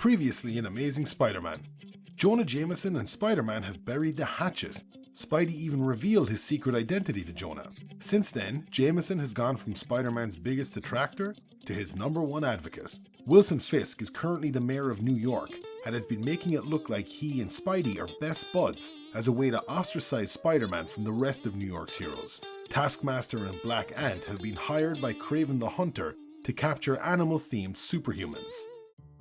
Previously in Amazing Spider-Man. Jonah Jameson and Spider-Man have buried the hatchet. Spidey even revealed his secret identity to Jonah. Since then, Jameson has gone from Spider-Man's biggest detractor to his #1 advocate. Wilson Fisk is currently the mayor of New York and has been making it look like he and Spidey are best buds as a way to ostracize Spider-Man from the rest of New York's heroes. Taskmaster and Black Ant have been hired by Kraven the Hunter to capture animal-themed superhumans.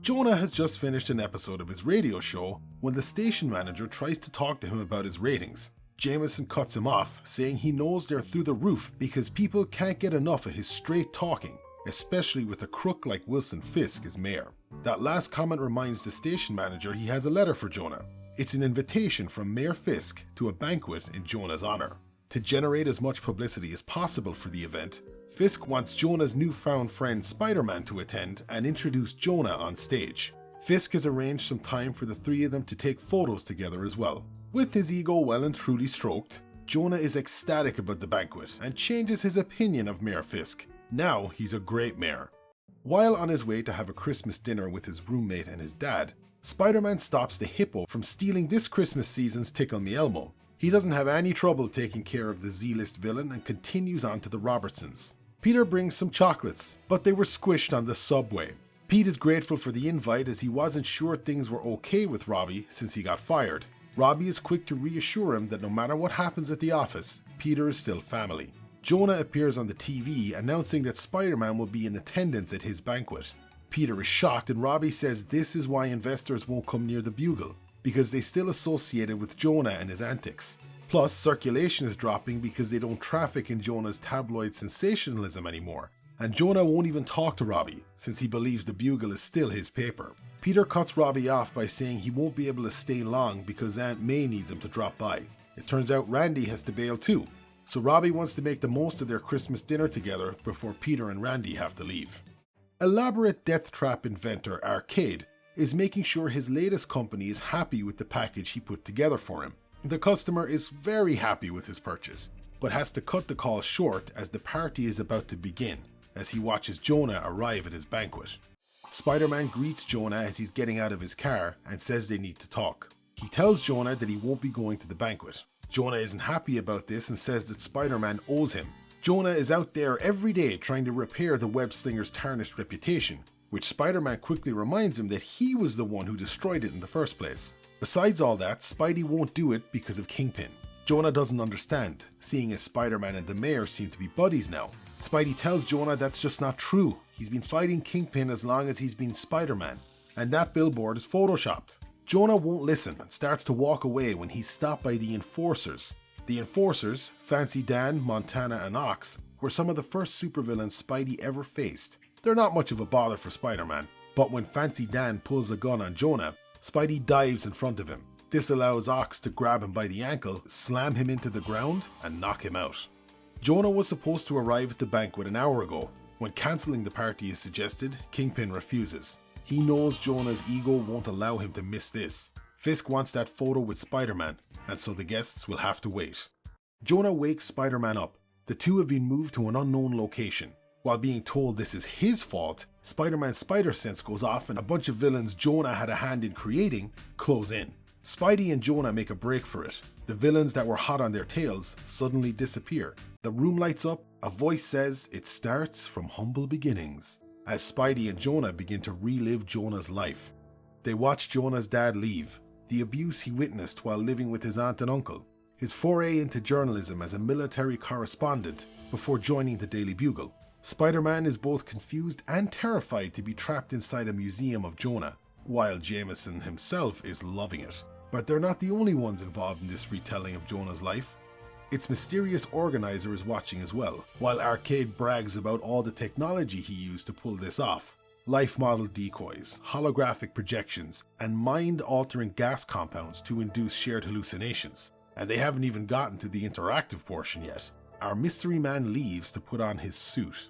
Jonah has just finished an episode of his radio show when the station manager tries to talk to him about his ratings. Jameson cuts him off, saying he knows they're through the roof because people can't get enough of his straight talking, especially with a crook like Wilson Fisk as mayor. That last comment reminds the station manager he has a letter for Jonah. It's an invitation from Mayor Fisk to a banquet in Jonah's honor. To generate as much publicity as possible for the event, Fisk wants Jonah's newfound friend Spider-Man to attend and introduce Jonah on stage. Fisk has arranged some time for the three of them to take photos together as well. With his ego well and truly stroked, Jonah is ecstatic about the banquet and changes his opinion of Mayor Fisk. Now he's a great mayor. While on his way to have a Christmas dinner with his roommate and his dad, Spider-Man stops the hippo from stealing this Christmas season's Tickle Me Elmo. He doesn't have any trouble taking care of the Z-list villain and continues on to the Robertsons. Peter brings some chocolates, but they were squished on the subway. Pete is grateful for the invite as he wasn't sure things were okay with Robbie since he got fired. Robbie is quick to reassure him that no matter what happens at the office, Peter is still family. Jonah appears on the TV announcing that Spider-Man will be in attendance at his banquet. Peter is shocked and Robbie says this is why investors won't come near the Bugle, because they still associate it with Jonah and his antics. Plus, circulation is dropping because they don't traffic in Jonah's tabloid sensationalism anymore. And Jonah won't even talk to Robbie, since he believes the Bugle is still his paper. Peter cuts Robbie off by saying he won't be able to stay long because Aunt May needs him to drop by. It turns out Randy has to bail too, so Robbie wants to make the most of their Christmas dinner together before Peter and Randy have to leave. Elaborate death trap inventor Arcade is making sure his latest company is happy with the package he put together for him. The customer is very happy with his purchase, but has to cut the call short as the party is about to begin, as he watches Jonah arrive at his banquet. Spider-Man greets Jonah as he's getting out of his car and says they need to talk. He tells Jonah that he won't be going to the banquet. Jonah isn't happy about this and says that Spider-Man owes him. Jonah is out there every day trying to repair the web-slinger's tarnished reputation, which Spider-Man quickly reminds him that he was the one who destroyed it in the first place. Besides all that, Spidey won't do it because of Kingpin. Jonah doesn't understand, seeing as Spider-Man and the mayor seem to be buddies now. Spidey tells Jonah that's just not true. He's been fighting Kingpin as long as he's been Spider-Man, and that billboard is photoshopped. Jonah won't listen and starts to walk away when he's stopped by the Enforcers. The Enforcers, Fancy Dan, Montana, and Ox, were some of the first supervillains Spidey ever faced. They're not much of a bother for Spider-Man, but when Fancy Dan pulls a gun on Jonah, Spidey dives in front of him. This allows Ox to grab him by the ankle, slam him into the ground, and knock him out. Jonah was supposed to arrive at the banquet an hour ago. When cancelling the party is suggested, Kingpin refuses. He knows Jonah's ego won't allow him to miss this. Fisk wants that photo with Spider-Man, and so the guests will have to wait. Jonah wakes Spider-Man up. The two have been moved to an unknown location. While being told this is his fault, Spider-Man's spider sense goes off and a bunch of villains Jonah had a hand in creating close in. Spidey and Jonah make a break for it. The villains that were hot on their tails suddenly disappear. The room lights up, a voice says it starts from humble beginnings, as Spidey and Jonah begin to relive Jonah's life. They watch Jonah's dad leave, the abuse he witnessed while living with his aunt and uncle, his foray into journalism as a military correspondent before joining the Daily Bugle. Spider-Man is both confused and terrified to be trapped inside a museum of Jonah, while Jameson himself is loving it. But they're not the only ones involved in this retelling of Jonah's life. Its mysterious organizer is watching as well, while Arcade brags about all the technology he used to pull this off. Life model decoys, holographic projections, and mind-altering gas compounds to induce shared hallucinations. And they haven't even gotten to the interactive portion yet. Our mystery man leaves to put on his suit.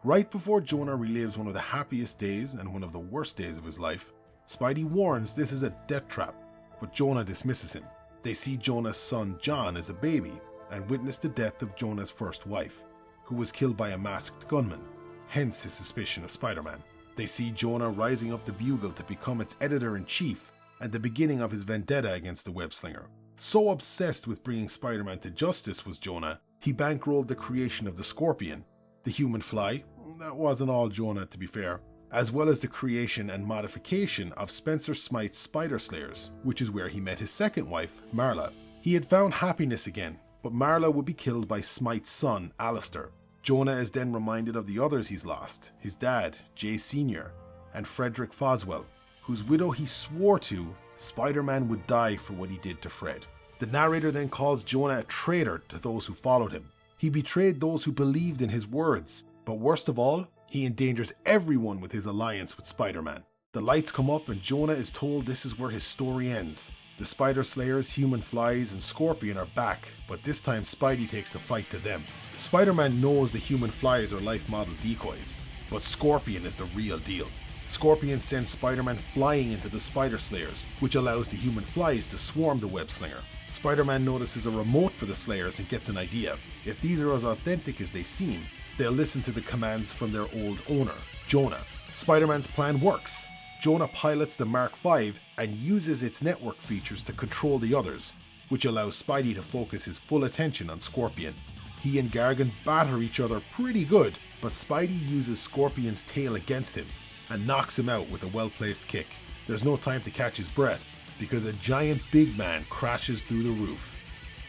Right before Jonah relives one of the happiest days and one of the worst days of his life, Spidey warns this is a death trap, but Jonah dismisses him. They see Jonah's son John as a baby and witness the death of Jonah's first wife, who was killed by a masked gunman, hence his suspicion of Spider-Man. They see Jonah rising up the Bugle to become its editor-in-chief and the beginning of his vendetta against the web-slinger. So obsessed with bringing Spider-Man to justice was Jonah, he bankrolled the creation of the Scorpion, the human fly, that wasn't all Jonah to be fair, as well as the creation and modification of Spencer Smythe's Spider Slayers, which is where he met his second wife, Marla. He had found happiness again, but Marla would be killed by Smythe's son, Alistair. Jonah is then reminded of the others he's lost, his dad, Jay Sr., and Frederick Foswell, whose widow he swore to Spider-Man would die for what he did to Fred. The narrator then calls Jonah a traitor to those who followed him. He betrayed those who believed in his words, but worst of all, he endangers everyone with his alliance with Spider-Man. The lights come up and Jonah is told this is where his story ends. The Spider Slayers, Human Flies, and Scorpion are back, but this time Spidey takes the fight to them. Spider-Man knows the Human Flies are life model decoys, but Scorpion is the real deal. Scorpion sends Spider-Man flying into the Spider Slayers, which allows the Human Flies to swarm the web slinger. Spider-Man notices a remote for the Slayers and gets an idea. If these are as authentic as they seem, they'll listen to the commands from their old owner, Jonah. Spider-Man's plan works. Jonah pilots the Mark V and uses its network features to control the others, which allows Spidey to focus his full attention on Scorpion. He and Gargan batter each other pretty good, but Spidey uses Scorpion's tail against him and knocks him out with a well-placed kick. There's no time to catch his breath because a giant big man crashes through the roof.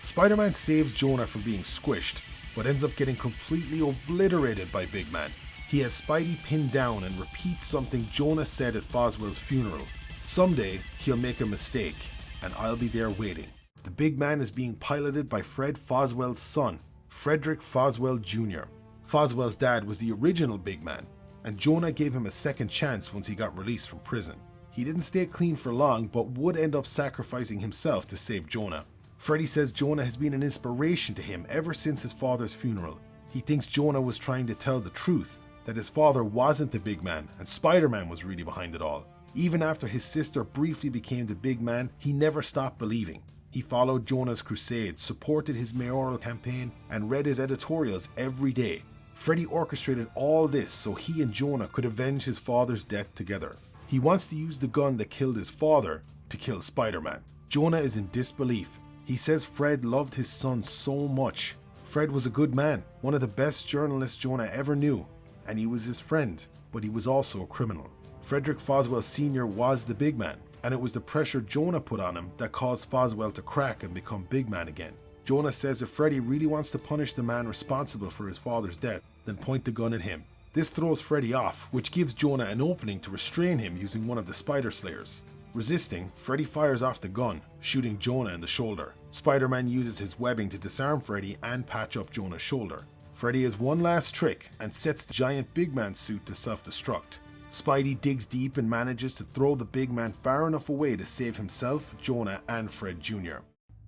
Spider-Man saves Jonah from being squished, but ends up getting completely obliterated by Big Man. He has Spidey pinned down and repeats something Jonah said at Foswell's funeral. Someday, he'll make a mistake, and I'll be there waiting. The Big Man is being piloted by Fred Foswell's son, Frederick Foswell Jr. Foswell's dad was the original Big Man, and Jonah gave him a second chance once he got released from prison. He didn't stay clean for long, but would end up sacrificing himself to save Jonah. Freddy says Jonah has been an inspiration to him ever since his father's funeral. He thinks Jonah was trying to tell the truth, that his father wasn't the Big Man and Spider-Man was really behind it all. Even after his sister briefly became the Big Man, he never stopped believing. He followed Jonah's crusade, supported his mayoral campaign, and read his editorials every day. Freddy orchestrated all this so he and Jonah could avenge his father's death together. He wants to use the gun that killed his father to kill Spider-Man. Jonah is in disbelief. He says Fred loved his son so much. Fred was a good man, one of the best journalists Jonah ever knew, and he was his friend, but he was also a criminal. Frederick Foswell Sr. was the Big Man, and it was the pressure Jonah put on him that caused Foswell to crack and become Big Man again. Jonah says if Freddy really wants to punish the man responsible for his father's death, then point the gun at him. This throws Freddy off, which gives Jonah an opening to restrain him using one of the Spider Slayers. Resisting, Freddy fires off the gun, shooting Jonah in the shoulder. Spider-Man uses his webbing to disarm Freddy and patch up Jonah's shoulder. Freddy has one last trick and sets the giant Big Man suit to self-destruct. Spidey digs deep and manages to throw the Big Man far enough away to save himself, Jonah, and Fred Jr.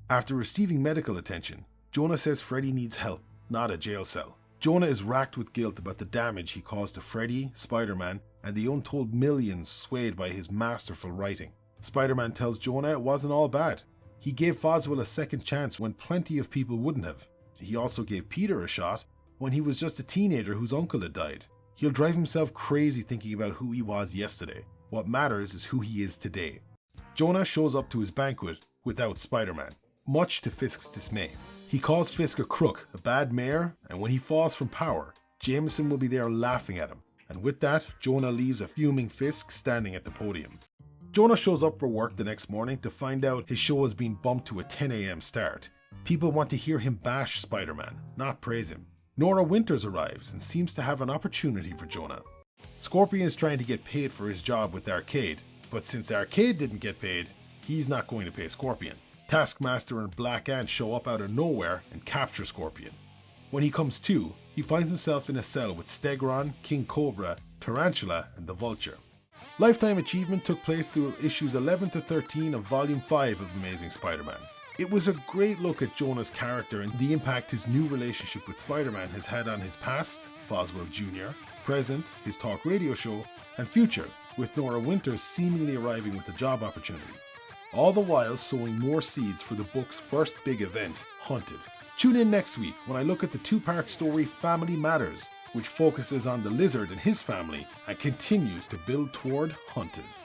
After receiving medical attention, Jonah says Freddy needs help, not a jail cell. Jonah is racked with guilt about the damage he caused to Freddy, Spider-Man, and the untold millions swayed by his masterful writing. Spider-Man tells Jonah it wasn't all bad. He gave Foswell a second chance when plenty of people wouldn't have. He also gave Peter a shot when he was just a teenager whose uncle had died. He'll drive himself crazy thinking about who he was yesterday. What matters is who he is today. Jonah shows up to his banquet without Spider-Man, much to Fisk's dismay. He calls Fisk a crook, a bad mayor, and when he falls from power, Jameson will be there laughing at him. And with that, Jonah leaves a fuming Fisk standing at the podium. Jonah shows up for work the next morning to find out his show has been bumped to a 10 a.m. start. People want to hear him bash Spider-Man, not praise him. Nora Winters arrives and seems to have an opportunity for Jonah. Scorpion is trying to get paid for his job with Arcade, but since Arcade didn't get paid, he's not going to pay Scorpion. Taskmaster and Black Ant show up out of nowhere and capture Scorpion. When he comes to, he finds himself in a cell with Stegron, King Cobra, Tarantula, and the Vulture. Lifetime achievement took place through issues 11 to 13 of Volume 5 of Amazing Spider-Man. It was a great look at Jonah's character and the impact his new relationship with Spider-Man has had on his past, Foswell Jr., present, his talk radio show, and future, with Nora Winters seemingly arriving with a job opportunity. All the while sowing more seeds for the book's first big event, Hunted. Tune in next week when I look at the two-part story Family Matters, which focuses on the lizard and his family and continues to build toward hunters.